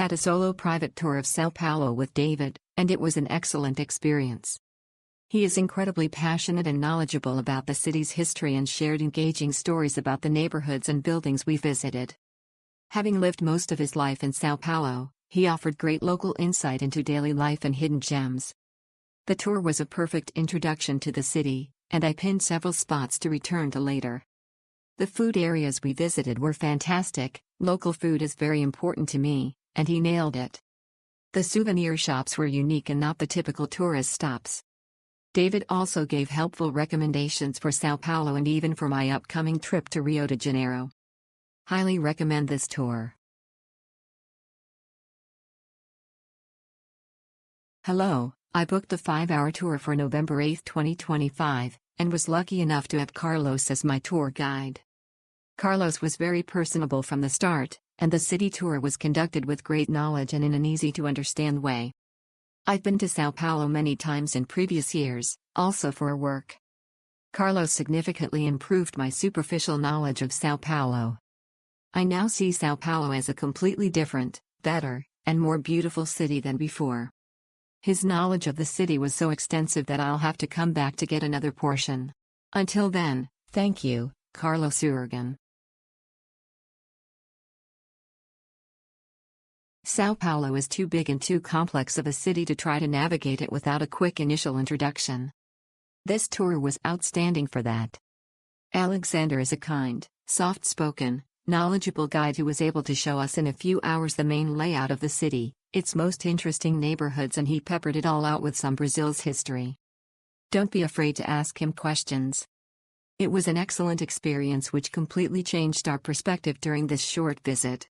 had a solo private tour of São Paulo with David, and it was an excellent experience. He is incredibly passionate and knowledgeable about the city's history and shared engaging stories about the neighborhoods and buildings we visited. Having lived most of his life in São Paulo, he offered great local insight into daily life and hidden gems. The tour was a perfect introduction to the city, and I pinned several spots to return to later. The food areas we visited were fantastic. Local food is very important to me, and he nailed it. The souvenir shops were unique and not the typical tourist stops. David also gave helpful recommendations for São Paulo and even for my upcoming trip to Rio de Janeiro. Highly recommend this tour. Hello, I booked a 5-hour tour for November 8, 2025, and was lucky enough to have Carlos as my tour guide. Carlos was very personable from the start, and the city tour was conducted with great knowledge and in an easy-to-understand way. I've been to São Paulo many times in previous years, also for work. Carlos significantly improved my superficial knowledge of São Paulo. I now see São Paulo as a completely different, better, and more beautiful city than before. His knowledge of the city was so extensive that I'll have to come back to get another portion. Until then, thank you, Carlos Urgan. São Paulo is too big and too complex of a city to try to navigate it without a quick initial introduction. This tour was outstanding for that. Alexander is a kind, soft-spoken, knowledgeable guide who was able to show us in a few hours the main layout of the city, its most interesting neighborhoods, and he peppered it all out with some Brazil's history. Don't be afraid to ask him questions. It was an excellent experience which completely changed our perspective during this short visit.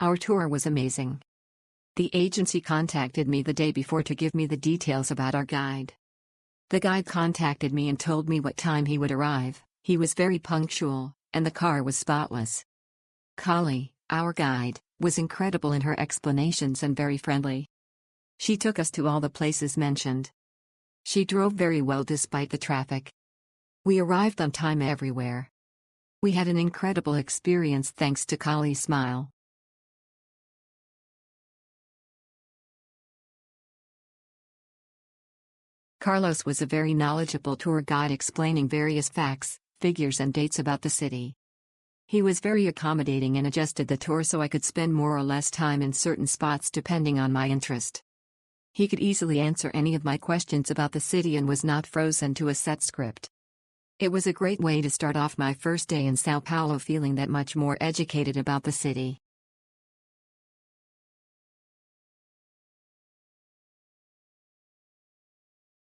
Our tour was amazing. The agency contacted me the day before to give me the details about our guide. The guide contacted me and told me what time he would arrive. He was very punctual, and the car was spotless. Kali, our guide, was incredible in her explanations and very friendly. She took us to all the places mentioned. She drove very well despite the traffic. We arrived on time everywhere. We had an incredible experience thanks to Kali's smile. Carlos was a very knowledgeable tour guide explaining various facts, figures and dates about the city. He was very accommodating and adjusted the tour so I could spend more or less time in certain spots depending on my interest. He could easily answer any of my questions about the city and was not frozen to a set script. It was a great way to start off my first day in São Paulo feeling that much more educated about the city.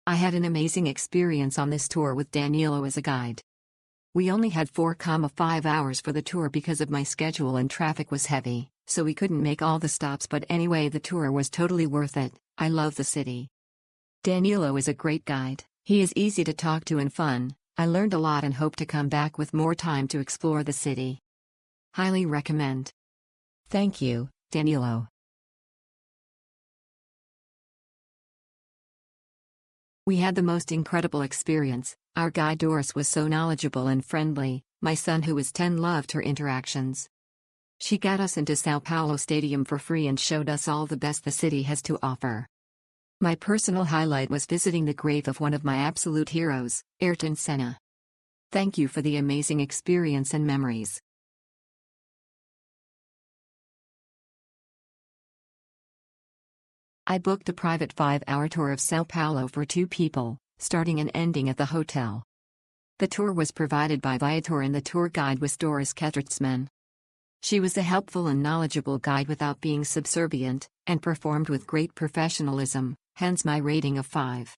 I had an amazing experience on this tour with Danilo as a guide. We only had 4.5 hours for the tour because of my schedule and traffic was heavy, so we couldn't make all the stops, but anyway the tour was totally worth it. I love the city. Danilo is a great guide, he is easy to talk to and fun. I learned a lot and hope to come back with more time to explore the city. Highly recommend. Thank you, Danilo. We had the most incredible experience. Our guide Doris was so knowledgeable and friendly. My son who is 10 loved her interactions. She got us into São Paulo Stadium for free and showed us all the best the city has to offer. My personal highlight was visiting the grave of one of my absolute heroes, Ayrton Senna. Thank you for the amazing experience and memories. I booked a private 5-hour tour of São Paulo for 2 people, starting and ending at the hotel. The tour was provided by Viator and the tour guide was Doris Kettertsman. She was a helpful and knowledgeable guide without being subservient, and performed with great professionalism, hence my rating of 5.